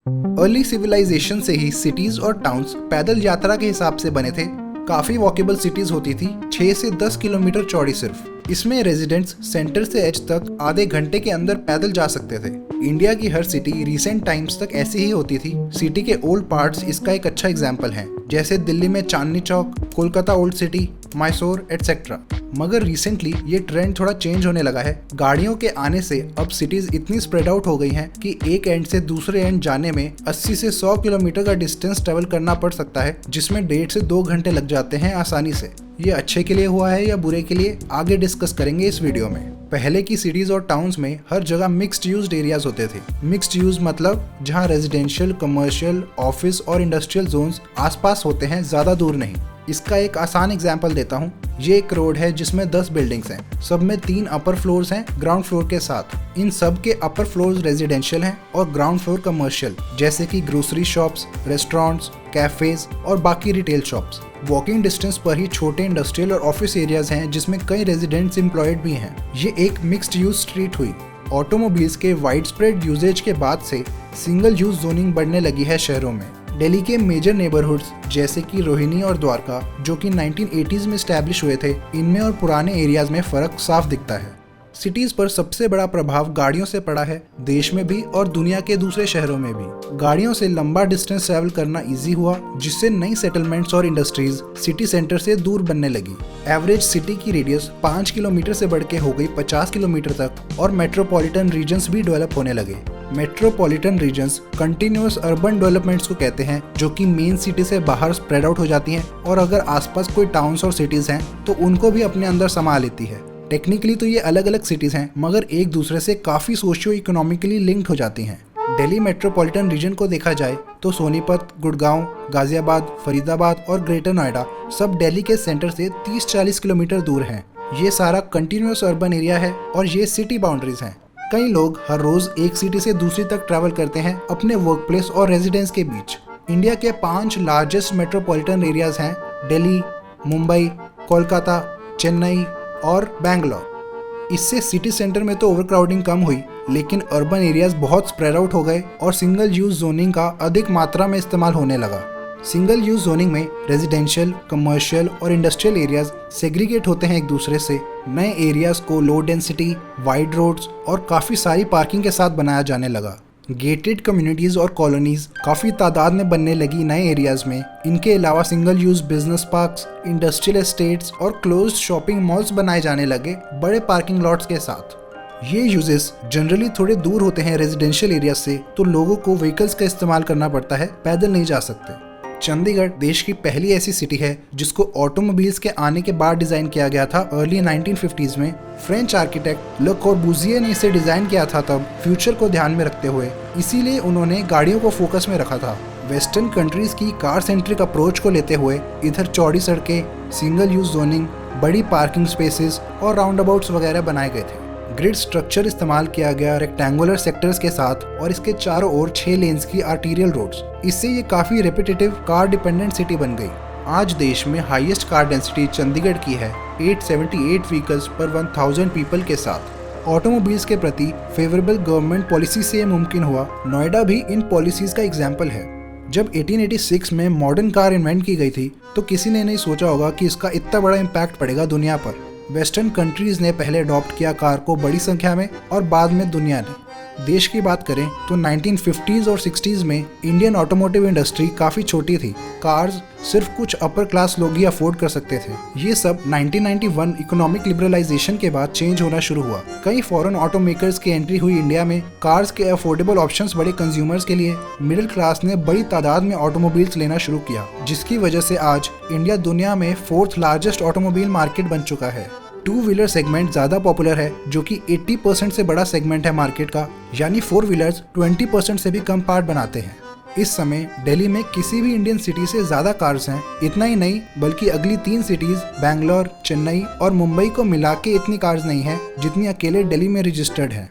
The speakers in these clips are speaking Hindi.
अर्ली सिविलाइजेशन से ही सिटीज और टाउन्स पैदल यात्रा के हिसाब से बने थे। काफी वॉकेबल सिटीज होती थी, 6 से 10 किलोमीटर चौड़ी सिर्फ। इसमें रेजिडेंट्स सेंटर से एज तक आधे घंटे के अंदर पैदल जा सकते थे। इंडिया की हर सिटी रिसेंट टाइम्स तक ऐसी ही होती थी। सिटी के ओल्ड पार्ट्स इसका एक अच्छा एग्जाम्पल हैं, जैसे दिल्ली में Chandni Chowk, Kolkata old city, Mysore etcetera. मगर रिसेंटली ये ट्रेंड थोड़ा चेंज होने लगा है। गाड़ियों के आने से अब सिटीज इतनी स्प्रेड आउट हो गई हैं कि एक एंड से दूसरे एंड जाने में 80 से 100 किलोमीटर का डिस्टेंस ट्रेवल करना पड़ सकता है, जिसमें 1.5 से 2 घंटे लग जाते हैं आसानी से। ये अच्छे के लिए हुआ है या बुरे के लिए, आगे डिस्कस करेंगे इस वीडियो में। पहले की सिटीज और टाउन्स में हर जगह मिक्स्ड यूज्ड एरियाज होते थे। मिक्स्ड यूज मतलब जहाँ रेजिडेंशियल, कमर्शियल, ऑफिस और इंडस्ट्रियल जोन्स आसपास होते हैं, ज्यादा दूर नहीं। इसका एक आसान एग्जाम्पल देता हूँ। ये एक रोड है जिसमें 10 बिल्डिंग्स हैं। सब में 3 अपर फ्लोर्स हैं ग्राउंड फ्लोर के साथ। इन सब के अपर फ्लोर्स रेजिडेंशियल हैं और ग्राउंड फ्लोर कमर्शियल, जैसे कि ग्रोसरी शॉप्स, रेस्टोरेंट्स, कैफेज और बाकी रिटेल शॉप्स। वॉकिंग डिस्टेंस पर ही छोटे इंडस्ट्रियल और ऑफिस एरियाज हैं जिसमें कई रेजिडेंट्स एम्प्लॉयड भी हैं। ये एक मिक्स्ड यूज स्ट्रीट हुई। ऑटोमोबाइल्स के वाइड स्प्रेड यूजेज के बाद से सिंगल यूज जोनिंग बढ़ने लगी है शहरों में। दिल्ली के मेजर नेबरहुड्स जैसे कि रोहिणी और द्वारका, जो कि 1980s में स्टैब्लिश हुए थे, इनमें और पुराने एरियाज में फर्क साफ दिखता है। सिटीज पर सबसे बड़ा प्रभाव गाड़ियों से पड़ा है, देश में भी और दुनिया के दूसरे शहरों में भी। गाड़ियों से लंबा डिस्टेंस ट्रैवल करना इजी हुआ, जिससे नई सेटलमेंट्स और इंडस्ट्रीज सिटी सेंटर से दूर बनने लगी। एवरेज सिटी की रेडियस 5 किलोमीटर से बढ़ के हो गई 50 किलोमीटर तक और मेट्रोपॉलिटन रीजन्स भी डेवलप होने लगे। Metropolitan regions continuous urban developments को कहते हैं, जो कि मेन सिटी से बाहर स्प्रेड आउट हो जाती हैं और अगर आसपास कोई टाउन्स और सिटीज हैं तो उनको भी अपने अंदर समा लेती है। टेक्निकली तो ये अलग अलग सिटीज हैं, मगर एक दूसरे से काफी सोशियो इकोनॉमिकली लिंक्ड हो जाती हैं। दिल्ली मेट्रोपॉलिटन रीजन को देखा जाए तो सोनीपत, गुड़गांव, गाजियाबाद, फरीदाबाद और ग्रेटर नोएडा सब दिल्ली के सेंटर से 30-40 किलोमीटर दूर हैं। ये सारा कंटिन्यूअस अर्बन एरिया है और ये सिटी बाउंड्रीज हैं। कई लोग हर रोज एक सिटी से दूसरी तक ट्रैवल करते हैं अपने वर्क प्लेस और रेजिडेंस के बीच। इंडिया के 5 लार्जेस्ट मेट्रोपॉलिटन एरियाज हैं दिल्ली, मुंबई, कोलकाता, चेन्नई और बेंगलोर। इससे सिटी सेंटर में तो ओवरक्राउडिंग कम हुई, लेकिन अर्बन एरियाज बहुत स्प्रेड आउट हो गए और सिंगल यूज जोनिंग का अधिक मात्रा में इस्तेमाल होने लगा। सिंगल यूज जोनिंग में रेजिडेंशियल, कमर्शियल और इंडस्ट्रियल एरियाज सेग्रीगेट होते हैं एक दूसरे से। नए एरियाज को लो डेंसिटी, वाइड रोड्स और काफ़ी सारी पार्किंग के साथ बनाया जाने लगा। गेटेड कम्युनिटीज और कॉलोनीज काफ़ी तादाद में बनने लगी नए एरियाज में। इनके अलावा single use business parks, industrial estates और क्लोज्ड शॉपिंग मॉल्स बनाए जाने लगे बड़े पार्किंग लॉट्स के साथ। ये यूजेस जनरली थोड़े दूर होते हैं रेजिडेंशियल एरिया से, तो लोगों को व्हीकल्स का इस्तेमाल करना पड़ता है, पैदल नहीं जा सकते। चंडीगढ़ देश की पहली ऐसी सिटी है जिसको ऑटोमोबाइल्स के आने के बाद डिजाइन किया गया था अर्ली 1950s में। फ्रेंच आर्किटेक्ट ले कॉर्बुजिए ने इसे डिजाइन किया था तब, फ्यूचर को ध्यान में रखते हुए। इसीलिए उन्होंने गाड़ियों को फोकस में रखा था। वेस्टर्न कंट्रीज की कार सेंट्रिक अप्रोच को लेते हुए इधर चौड़ी सड़कें, सिंगल यूज जोनिंग, बड़ी पार्किंग स्पेसेस और राउंड अबाउट्स वगैरह बनाए गए थे। ग्रिड स्ट्रक्चर इस्तेमाल किया गया रेक्टेंगुलर सेक्टर्स के साथ और इसके चारों ओर 6 लेन्स की आर्टीरियल रोड्स। इससे ये काफी रेपिटेटिव कार डिपेंडेंट सिटी बन गई। आज देश में हाईएस्ट कार डेंसिटी चंडीगढ़ की है 878 व्हीकल्स पर 1000 पीपल के साथ। ऑटोमोबाइल्स के प्रति फेवरेबल गवर्नमेंट पॉलिसी से मुमकिन हुआ। नोएडा भी इन पॉलिसीज का एग्जाम्पल है। जब 1886 में मॉडर्न कार इन्वेंट की गई थी तो किसी ने नहीं सोचा होगा कि इसका इतना बड़ा इम्पैक्ट पड़ेगा दुनिया पर। वेस्टर्न कंट्रीज ने पहले अडॉप्ट किया कार को बड़ी संख्या में और बाद में दुनिया ने। देश की बात करें तो 1950s और 60s में इंडियन ऑटोमोटिव इंडस्ट्री काफ़ी छोटी थी। कार्स सिर्फ कुछ अपर क्लास लोग ही अफोर्ड कर सकते थे। ये सब 1991 इकोनॉमिक लिबरलाइजेशन के बाद चेंज होना शुरू हुआ। कई फॉरेन ऑटो मेकर्स की एंट्री हुई इंडिया में। कार्स के अफोर्डेबल ऑप्शंस बढ़े कंज्यूमर्स के लिए। मिडिल क्लास ने बड़ी तादाद में ऑटोमोबाइल्स लेना शुरू किया, जिसकी वजह से आज इंडिया दुनिया में 4th लार्जेस्ट ऑटोमोबाइल मार्केट बन चुका है। 2 व्हीलर सेगमेंट ज्यादा पॉपुलर है, जो कि 80% से बड़ा सेगमेंट है मार्केट का, यानी 4 व्हीलर्स 20% से भी कम पार्ट बनाते हैं। इस समय दिल्ली में किसी भी इंडियन सिटी से ज्यादा कार्स हैं। इतना ही नहीं, बल्कि अगली 3 सिटीज बैंगलोर, चेन्नई और मुंबई को मिला के इतनी कार्स नहीं हैं जितनी अकेले दिल्ली में रजिस्टर्ड हैं।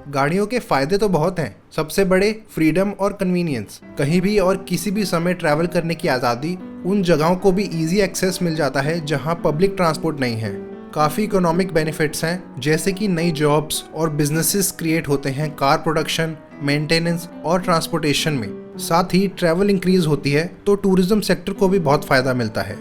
गाड़ियों के फायदे तो बहुत हैं। सबसे बड़े फ्रीडम और कन्वीनियंस, कहीं भी और किसी भी समय ट्रैवल करने की आज़ादी। उन जगहों को भी इजी एक्सेस मिल जाता है जहां पब्लिक ट्रांसपोर्ट नहीं है। काफ़ी इकोनॉमिक बेनिफिट्स हैं, जैसे कि नई जॉब्स और बिजनेसेस क्रिएट होते हैं कार प्रोडक्शन, मेंटेनेंस और ट्रांसपोर्टेशन में। साथ ही ट्रैवल इंक्रीज होती है तो टूरिज्म सेक्टर को भी बहुत फायदा मिलता है।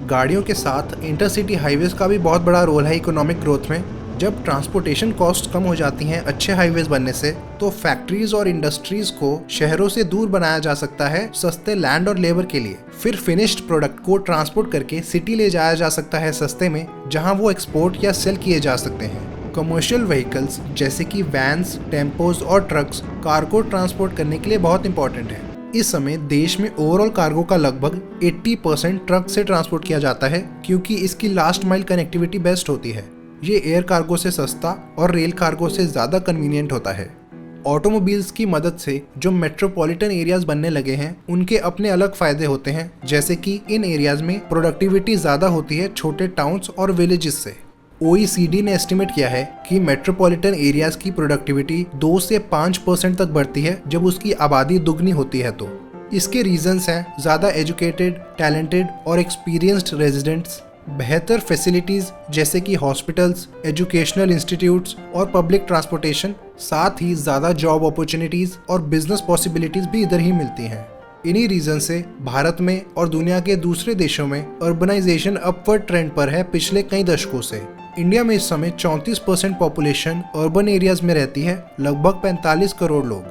गाड़ियों के साथ इंटरसिटी हाईवेज का भी बहुत बड़ा रोल है इकोनॉमिक ग्रोथ में। जब ट्रांसपोर्टेशन कॉस्ट कम हो जाती हैं अच्छे हाईवेज बनने से, तो फैक्ट्रीज और इंडस्ट्रीज को शहरों से दूर बनाया जा सकता है सस्ते लैंड और लेबर के लिए। फिर फिनिश्ड प्रोडक्ट को ट्रांसपोर्ट करके सिटी ले जाया जा सकता है सस्ते में, जहां वो एक्सपोर्ट या सेल किए जा सकते हैं। कमर्शियल व्हीकल्स जैसे कि वैन्स, टेम्पोज और ट्रक्स कार्गो ट्रांसपोर्ट करने के लिए बहुत इंपॉर्टेंट है। इस समय देश में ओवरऑल कार्गो का लगभग 80% ट्रक से ट्रांसपोर्ट किया जाता है, क्योंकि इसकी लास्ट माइल कनेक्टिविटी बेस्ट होती है। ये एयर कार्गो से सस्ता और रेल कार्गो से ज़्यादा कन्वीनियंट होता है। ऑटोमोबाइल्स की मदद से जो मेट्रोपॉलिटन एरियाज बनने लगे हैं उनके अपने अलग फायदे होते हैं, जैसे कि इन एरियाज में प्रोडक्टिविटी ज़्यादा होती है छोटे टाउन्स और विलेजेस से। OECD ने एस्टिमेट किया है कि मेट्रोपॉलिटन एरियाज की प्रोडक्टिविटी 2 से 5% तक बढ़ती है जब उसकी आबादी दुगनी होती है। तो इसके रीजंस हैं ज़्यादा एजुकेटेड, टैलेंटेड और एक्सपीरियंस्ड रेजिडेंट्स, बेहतर फैसिलिटीज़ जैसे कि हॉस्पिटल्स, एजुकेशनल इंस्टीट्यूट्स और पब्लिक ट्रांसपोर्टेशन, साथ ही ज़्यादा जॉब अपॉर्चुनिटीज़ और बिजनेस पॉसिबिलिटीज़ भी इधर ही मिलती हैं। इन्हीं रीजन से भारत में और दुनिया के दूसरे देशों में अर्बनाइजेशन अपवर्ड ट्रेंड पर है पिछले कई दशकों से। इंडिया में इस समय 34% पॉपुलेशन अर्बन एरियाज में रहती है, लगभग 45 करोड़ लोग।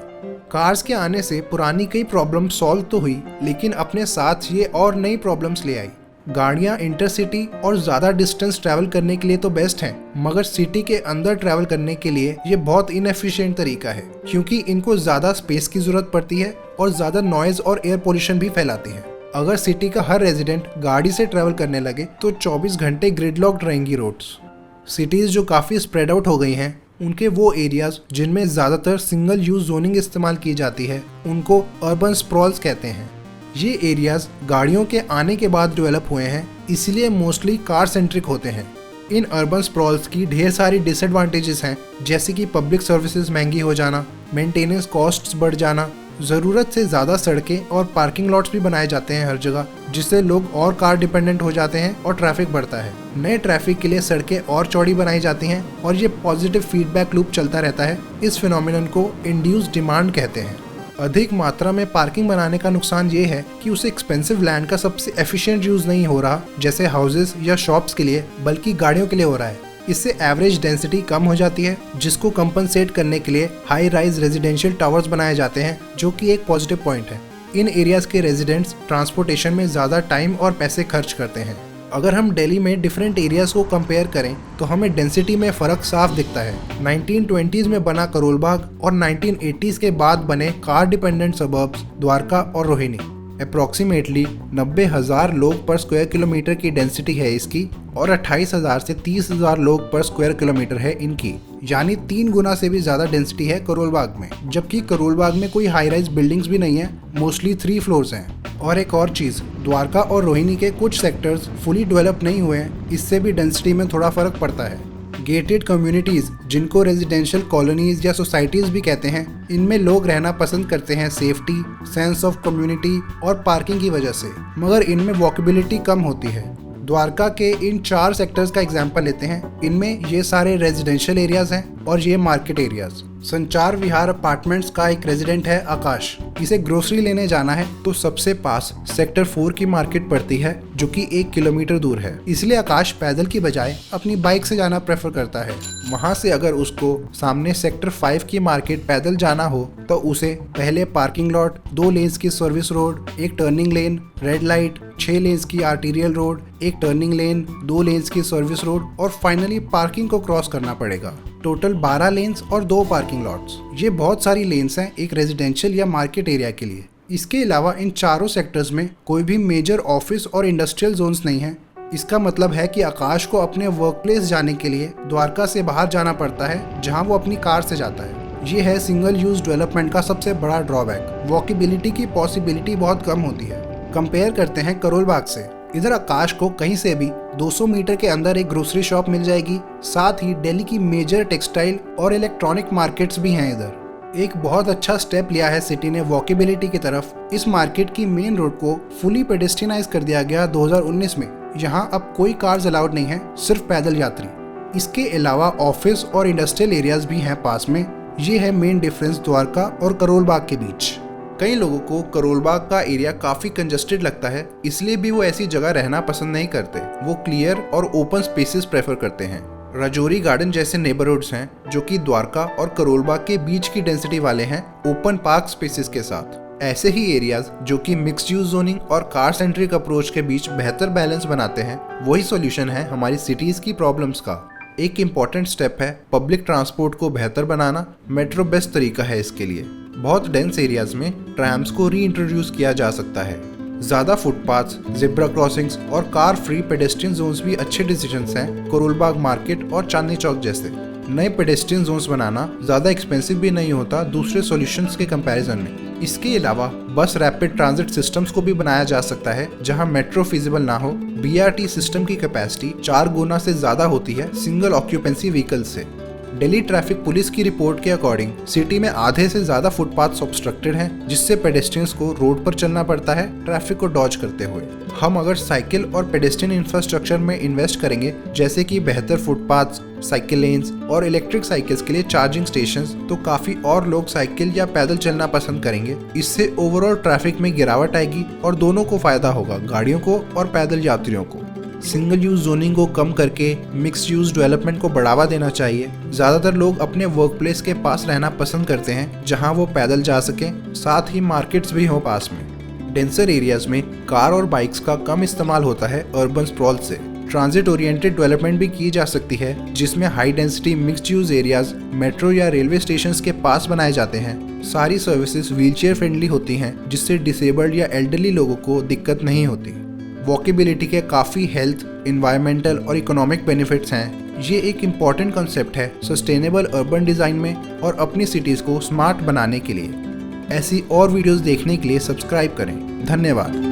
कार्स के आने से पुरानी कई प्रॉब्लम सॉल्व तो हुई, लेकिन अपने साथ ये और नई प्रॉब्लम्स ले आई। गाड़ियाँ इंटरसिटी और ज़्यादा डिस्टेंस ट्रैवल करने के लिए तो बेस्ट हैं, मगर सिटी के अंदर ट्रैवल करने के लिए ये बहुत इनएफिशिएंट तरीका है, क्योंकि इनको ज़्यादा स्पेस की ज़रूरत पड़ती है और ज़्यादा नॉइज़ और एयर पोल्यूशन भी फैलाती है। अगर सिटी का हर रेजिडेंट गाड़ी से ट्रैवल करने लगे तो 24 घंटे ग्रिडलॉक्ड रहेंगी रोड्स। सिटीज़ जो काफ़ी स्प्रेड आउट हो गई हैं, उनके वो एरियाज जिनमें ज़्यादातर सिंगल यूज जोनिंग इस्तेमाल की जाती है, उनको अर्बन स्प्रॉल्स कहते हैं। ये एरियाज गाड़ियों के आने के बाद डेवलप हुए हैं, इसलिए मोस्टली कार सेंट्रिक होते हैं। इन अर्बन स्प्रॉल्स की ढेर सारी डिसएडवांटेजेस हैं, जैसे कि पब्लिक सर्विसेज महंगी हो जाना, मेंटेनेंस कॉस्ट्स बढ़ जाना, ज़रूरत से ज़्यादा सड़कें और पार्किंग लॉट्स भी बनाए जाते हैं हर जगह, जिससे लोग और कार डिपेंडेंट हो जाते हैं और ट्रैफिक बढ़ता है। नए ट्रैफिक के लिए सड़कें और चौड़ी बनाई जाती हैं और ये पॉजिटिव फीडबैक लूप चलता रहता है। इस फिनोमिनन को इंड्यूस्ड डिमांड कहते हैं। अधिक मात्रा में पार्किंग बनाने का नुकसान ये है कि उसे एक्सपेंसिव लैंड का सबसे एफिशिएंट यूज नहीं हो रहा, जैसे हाउसेस या शॉप्स के लिए, बल्कि गाड़ियों के लिए हो रहा है। इससे एवरेज डेंसिटी कम हो जाती है, जिसको कंपनसेट करने के लिए हाई राइज रेजिडेंशियल टावर्स बनाए जाते हैं, जो कि एक पॉजिटिव पॉइंट है। इन एरियाज के रेजिडेंट्स ट्रांसपोर्टेशन में ज़्यादा टाइम और पैसे खर्च करते हैं। अगर हम दिल्ली में डिफरेंट एरियाज को कंपेयर करें तो हमें डेंसिटी में फ़र्क साफ दिखता है। 1920s में बना करोल बाग और 1980s के बाद बने कार डिपेंडेंट सबर्ब्स द्वारका और रोहिणी, अप्रॉक्सीमेटली 90,000 लोग पर स्क्वायर किलोमीटर की डेंसिटी है इसकी, और 28,000 से 30,000 लोग पर स्क्वायर किलोमीटर है इनकी, यानी 3 गुना से भी ज़्यादा डेंसिटी है करोल बाग में। जबकि करोल बाग में कोई हाई राइज बिल्डिंग्स भी नहीं है, मोस्टली 3 फ्लोर्स हैं। और एक और चीज़, द्वारका और रोहिणी के कुछ सेक्टर्स फुली डेवलप नहीं हुए हैं, इससे भी डेंसिटी में थोड़ा फर्क पड़ता है। गेटेड कम्युनिटीज़, जिनको रेजिडेंशियल कॉलोनीज या सोसाइटीज़ भी कहते हैं, इनमें लोग रहना पसंद करते हैं सेफ्टी, सेंस ऑफ कम्युनिटी और पार्किंग की वजह से, मगर इनमें वॉकेबिलिटी कम होती है। द्वारका के इन 4 सेक्टर्स का एग्जाम्पल लेते हैं। इनमें ये सारे रेजिडेंशियल एरियाज हैं और ये मार्केट एरियाज। संचार विहार अपार्टमेंट्स का एक रेजिडेंट है आकाश। इसे ग्रोसरी लेने जाना है तो सबसे पास सेक्टर 4 की मार्केट पड़ती है, जो कि 1 किलोमीटर दूर है। इसलिए आकाश पैदल की बजाय अपनी बाइक से जाना प्रेफर करता है। वहाँ से अगर उसको सामने सेक्टर 5 की मार्केट पैदल जाना हो तो उसे पहले पार्किंग लॉट, 2 लेन्स की सर्विस रोड, 1 टर्निंग लेन, रेड लाइट, 6 लेन्स की आर्टीरियल रोड, 1 टर्निंग लेन, 2 लेन्स की सर्विस रोड और फाइनली पार्किंग को क्रॉस करना पड़ेगा। टोटल 12 लेन्स और 2 पार्किंग लॉट्स। ये बहुत सारी लेन्स हैं एक रेजिडेंशियल या मार्केट एरिया के लिए। इसके अलावा इन चारों सेक्टर्स में कोई भी मेजर ऑफिस और इंडस्ट्रियल जोन्स नहीं है। इसका मतलब है कि आकाश को अपने वर्क प्लेस जाने के लिए द्वारका से बाहर जाना पड़ता है, जहां वो अपनी कार से जाता है। ये है सिंगल यूज डेवलपमेंट का सबसे बड़ा ड्रॉबैक। वॉकेबिलिटी की पॉसिबिलिटी बहुत कम होती है। कंपेयर करते हैं करोल बाग से। इधर आकाश को कहीं से भी 200 मीटर के अंदर एक ग्रोसरी शॉप मिल जाएगी। साथ ही दिल्ली की मेजर टेक्सटाइल और इलेक्ट्रॉनिक मार्केट्स भी हैं इधर। एक बहुत अच्छा स्टेप लिया है सिटी ने वॉकेबिलिटी की तरफ। इस मार्केट की मेन रोड को फुली पेडेस्ट्रियनाइज कर दिया गया 2019 में। यहाँ अब कोई कार्स अलाउड नहीं है, सिर्फ पैदल यात्री। इसके अलावा ऑफिस और इंडस्ट्रियल एरियाज भी हैं पास में। ये है मेन डिफरेंस द्वारका और करोल बाग के बीच। कई लोगों को करोल बाग का एरिया काफी कंजस्टेड लगता है, इसलिए भी वो ऐसी जगह रहना पसंद नहीं करते। वो क्लियर और ओपन स्पेसेस प्रेफर करते हैं। राजौरी गार्डन जैसे नेबरहुड्स हैं जो कि द्वारका और करोल बाग के बीच की डेंसिटी वाले हैं, ओपन पार्क स्पेसेस के साथ। ऐसे ही एरियाज जो कि मिक्स्ड यूज जोनिंग और कार सेंट्रिक अप्रोच के बीच बेहतर बैलेंस बनाते हैं, वही सॉल्यूशन है हमारी सिटीज की प्रॉब्लम्स का। एक इम्पॉर्टेंट स्टेप है पब्लिक ट्रांसपोर्ट को बेहतर बनाना। मेट्रो बेस्ट तरीका है इसके लिए। बहुत डेंस एरियाज में ट्रैम्स को री इंट्रोड्यूस किया जा सकता है। ज़्यादा फुटपाथ्स, ज़ेब्रा क्रॉसिंग्स और कार फ्री पेडेस्ट्रियन जोन्स भी अच्छे डिसीजंस हैं करोल बाग मार्केट और चांदनी चौक जैसे। नए पेडेस्ट्रियन जोन्स बनाना ज़्यादा एक्सपेंसिव भी नहीं होता दूसरे सॉल्यूशंस के कंपैरिजन में। इसके अलावा बस रैपिड ट्रांजिट सिस्टम्स को भी बनाया जा सकता है जहां मेट्रो फिजिबल ना हो। BRT सिस्टम की कैपेसिटी 4 गुना से ज़्यादा होती है सिंगल ऑक्यूपेंसी व्हीकल से। दिल्ली ट्रैफिक पुलिस की रिपोर्ट के अकॉर्डिंग सिटी में आधे से ज़्यादा फुटपाथ्स ऑब्स्ट्रक्टेड हैं, जिससे पेडेस्ट्रियंस को रोड पर चलना पड़ता है ट्रैफिक को डॉज करते हुए। हम अगर साइकिल और पेडेस्ट्रियन इंफ्रास्ट्रक्चर में इन्वेस्ट करेंगे, जैसे कि बेहतर फुटपाथ्स, साइकिल लेन्स और इलेक्ट्रिक साइकिल्स के लिए चार्जिंग स्टेशंस, तो काफ़ी और लोग साइकिल या पैदल चलना पसंद करेंगे। इससे ओवरऑल ट्रैफिक में गिरावट आएगी और दोनों को फायदा होगा, गाड़ियों को और पैदल यात्रियों को। सिंगल यूज जोनिंग को कम करके मिक्स्ड यूज डेवलपमेंट को बढ़ावा देना चाहिए। ज़्यादातर लोग अपने वर्क प्लेस के पास रहना पसंद करते हैं जहां वो पैदल जा सकें, साथ ही मार्केट्स भी हों पास में। डेंसर एरियाज में कार और बाइक्स का कम इस्तेमाल होता है अर्बन स्प्रॉल से। ट्रांजिट ओरिएंटेड डेवलपमेंट भी की जा सकती है जिसमें high density mixed use areas metro या रेलवे स्टेशंस के पास बनाए जाते हैं। सारी सर्विसेज व्हीलचेयर फ्रेंडली होती हैं जिससे डिसेबल्ड या एल्डरली लोगों को दिक्कत नहीं होती। वॉकेबिलिटी के काफ़ी हेल्थ, इन्वायरमेंटल और इकोनॉमिक बेनिफिट्स हैं। ये एक इम्पॉर्टेंट कॉन्सेप्ट है सस्टेनेबल अर्बन डिज़ाइन में और अपनी सिटीज़ को स्मार्ट बनाने के लिए। ऐसी और वीडियोस देखने के लिए सब्सक्राइब करें। धन्यवाद।